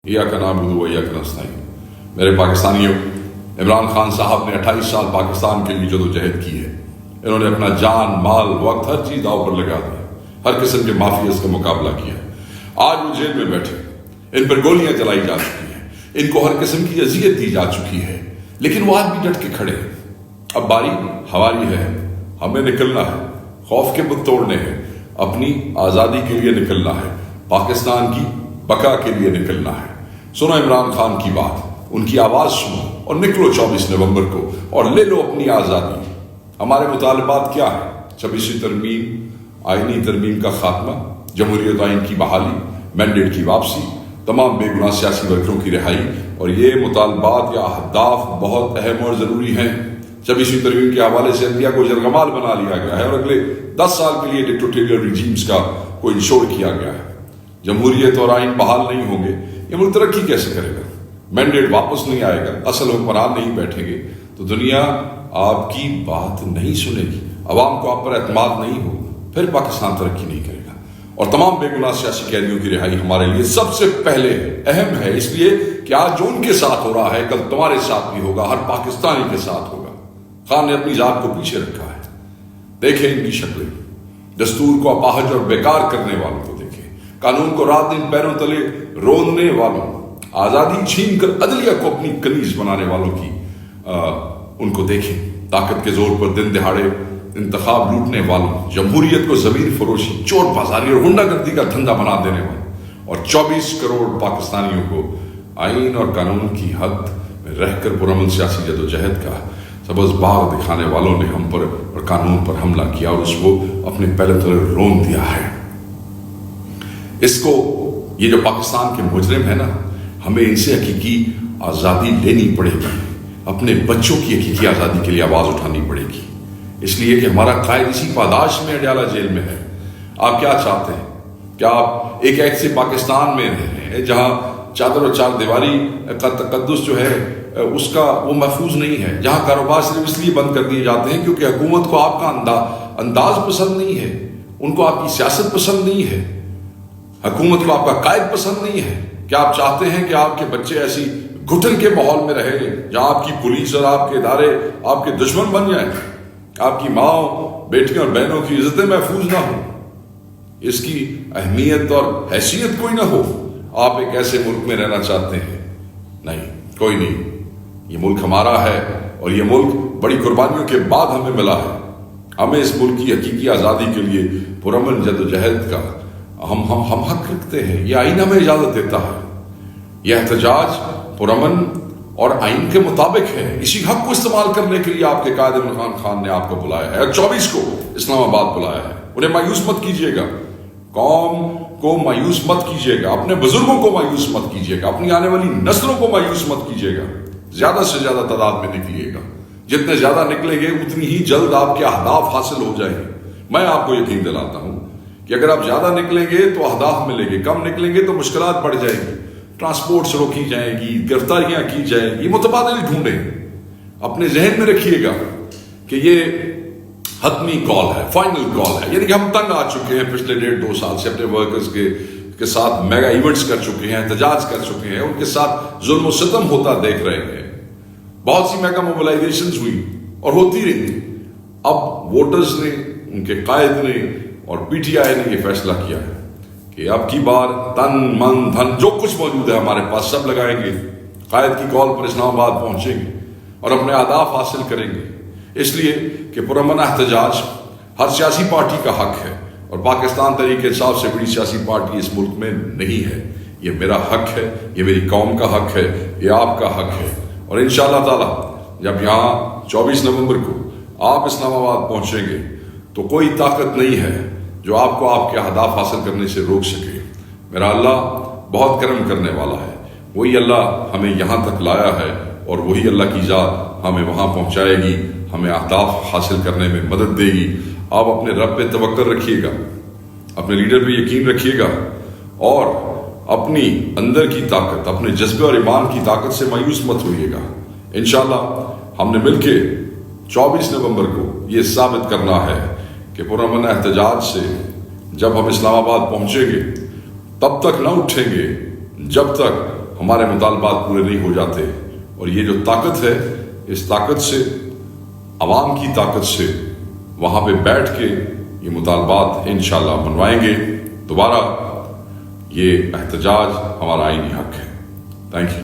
इय्याका नअबुदु व इय्याका नस्तईन। मेरे पाकिस्तानियों, इमरान खान साहब ने 28 साल पाकिस्तान के लिए जदोजहद की है। इन्होंने अपना जान, माल, वक्त, हर चीज दांव पर लगा दिया, हर किस्म के माफियाज का मुकाबला किया। आज वो जेल में बैठे, इन पर गोलियां चलाई जा चुकी हैं, इनको हर किस्म की अजियत दी जा चुकी है, लेकिन वो आज भी डट के खड़े हैं। अब बारी हमारी है, हमें निकलना है, खौफ के बुत तोड़ने हैं, अपनी आज़ादी के लिए निकलना है, पाकिस्तान की बका के लिए निकलना है। सुनो इमरान खान की बात, उनकी आवाज़ सुनो और निकलो 24 नवंबर को और ले लो अपनी आज़ादी। हमारे मुतालबात क्या है? 26वीं तरमीम, आइनी तरमीम का खात्मा, जमहूरियत आइन की बहाली, मैंडेट की वापसी, तमाम बेगुनाह सियासी वर्करों की रिहाई। और ये मुतालबात या अहदाफ बहुत अहम और ज़रूरी हैं। 26वीं तरमीम के हवाले से इंडिया को जरगमाल बना लिया गया है और अगले 10 साल के लिए डिक्टेटोरियल रिजीम्स का कोई इंश्योर किया गया है। जमहूरियत और आइन बहाल नहीं होंगे, ये मुल्क तरक्की कैसे करेगा? मैंडेट वापस नहीं आएगा, असल हुक्मरान नहीं बैठेंगे, तो दुनिया आपकी बात नहीं सुनेगी, अवाम को आप पर एतमाद नहीं हो, फिर पाकिस्तान तरक्की नहीं करेगा। और तमाम बेगुनाह सियासी कैदियों की रिहाई हमारे लिए सबसे पहले अहम है, इसलिए कि आज जो उनके साथ हो रहा है कल तुम्हारे साथ भी होगा, हर पाकिस्तानी के साथ होगा। खान ने अपनी जात को पीछे रखा है, देखें इनकी शक्लें, दस्तूर को अपाहज और बेकार करने वालों को देखें, कानून को रात दिन पैरों तले रोंदने वालों, आजादी छीन कर अदलिया को अपनी कनीज बनाने वालों की उनको देखें, ताकत के जोर पर दिन दिहाड़े इंतखाब लूटने वालों, जमहूरियत को जमीन फरोशी, चोर बाजारी और गुंडागर्दी का धंधा बना देने वालों, और 24 करोड़ पाकिस्तानियों को आइन और कानून की हद में रहकर पुरअमन सियासी जदोजहद का सबज बाग दिखाने वालों ने हम पर और कानून पर हमला किया और उसको अपने पहले तले रोन दिया है। इसको, ये जो पाकिस्तान के मुजरिम है ना, हमें इनसे हकीकी आज़ादी लेनी पड़ेगी, अपने बच्चों की हकीकी आज़ादी के लिए आवाज़ उठानी पड़ेगी, इसलिए कि हमारा कायद इसी पादाश में अडयाला जेल में है। आप क्या चाहते हैं? क्या आप एक ऐसे पाकिस्तान में रह रहे हैं जहाँ चादर और चार दीवारी का तकद्दुस जो है उसका वो महफूज नहीं है, जहाँ कारोबार सिर्फ इसलिए बंद कर दिए जाते हैं क्योंकि हुकूमत को आपका अंदाज पसंद नहीं है, उनको आपकी सियासत पसंद नहीं है, हुकूमत को आपका कायद पसंद नहीं है। क्या आप चाहते हैं कि आपके बच्चे ऐसी घुटन के माहौल में रहे जहां आपकी पुलिस और आपके इदारे आपके दुश्मन बन जाएं, आपकी माँ, बेटियों और बहनों की इज्जतें महफूज ना हो, इसकी अहमियत और हैसियत कोई ना हो? आप एक ऐसे मुल्क में रहना चाहते हैं? नहीं, कोई नहीं। ये मुल्क हमारा है और ये मुल्क बड़ी कुर्बानियों के बाद हमें मिला है। हमें इस मुल्क की हकीकी आज़ादी के लिए पुरअमन जदोजहद का हम हक रखते हैं। ये आइन हमें इजाजत देता है, यह एहतजाज पुरअमन और आइन के मुताबिक है। इसी हक को इस्तेमाल करने के लिए आपके कायद इमरान खान ने आपको बुलाया है, 24 को इस्लामाबाद बुलाया है। उन्हें मायूस मत कीजिएगा, कौम को मायूस मत कीजिएगा, अपने बुजुर्गों को मायूस मत कीजिएगा, अपनी आने वाली नस्लों को मायूस मत कीजिएगा। ज्यादा से ज्यादा तादाद में निकलिएगा, जितने ज्यादा निकलेंगे उतनी ही जल्द आपके अहदाफ हासिल हो जाएंगे। मैं आपको यकीन दिलाता हूं कि अगर आप ज्यादा निकलेंगे तो अहदाफ मिलेंगे, कम निकलेंगे तो मुश्किलात बढ़ जाएंगी, ट्रांसपोर्ट रोकी जाएगी, गिरफ्तारियां की जाएगी, मुतबादिल ढूंढे। अपने जहन में रखिएगा कि ये हतमी कॉल है, फाइनल कॉल है, यानी कि हम तंग आ चुके हैं पिछले 1.5-2 साल से अपने वर्कर्स के साथ मेगा इवेंट्स कर चुके हैं, एहतजाज कर चुके हैं, उनके साथ जुल्म और सितम होता देख रहे हैं। बहुत सी मेगा मोबिलाइजेशंस हुई और होती रही। अब वोटर्स ने, उनके कायद ने और पीटीआई ने यह फैसला किया है कि अब की बार तन मन धन जो कुछ मौजूद है हमारे पास सब लगाएंगे, कायद की कॉल पर इस्लामाबाद पहुंचेंगे और अपने अहदाफ हासिल करेंगे। इसलिए कि पुरअमन एहतजाज हर सियासी पार्टी का हक है और पाकिस्तान तहरीक इंसाफ से बड़ी सियासी पार्टी इस मुल्क में नहीं है। ये मेरा हक है, ये मेरी कौम का हक है, ये आपका हक है। और इंशाअल्लाह ताला जब यहाँ 24 नवंबर को आप इस्लामाबाद पहुंचेंगे तो कोई ताकत नहीं है जो आपको आपके अहदाफ हासिल करने से रोक सके। मेरा अल्लाह बहुत करम करने वाला है, वही अल्लाह हमें यहाँ तक लाया है और वही अल्लाह की जात हमें वहाँ पहुँचाएगी, हमें अहदाफ हासिल करने में मदद देगी। आप अपने रब पे तवक्कुल रखिएगा, अपने लीडर पे यकीन रखिएगा और अपनी अंदर की ताकत, अपने जज्बे और ईमान की ताकत से मायूस मत होइएगा। इंशाअल्लाह हमने मिलके 24 नवंबर को ये साबित करना है कि पुरअमन एहतजाज से जब हम इस्लामाबाद पहुंचेंगे तब तक न उठेंगे जब तक ہمارے مطالبات پورے نہیں ہو جاتے، اور یہ جو طاقت ہے، اس طاقت سے، عوام کی طاقت سے وہاں پہ بیٹھ کے یہ مطالبات انشاءاللہ منوائیں گے دوبارہ۔ یہ احتجاج ہمارا آئینی حق ہے۔ Thank you.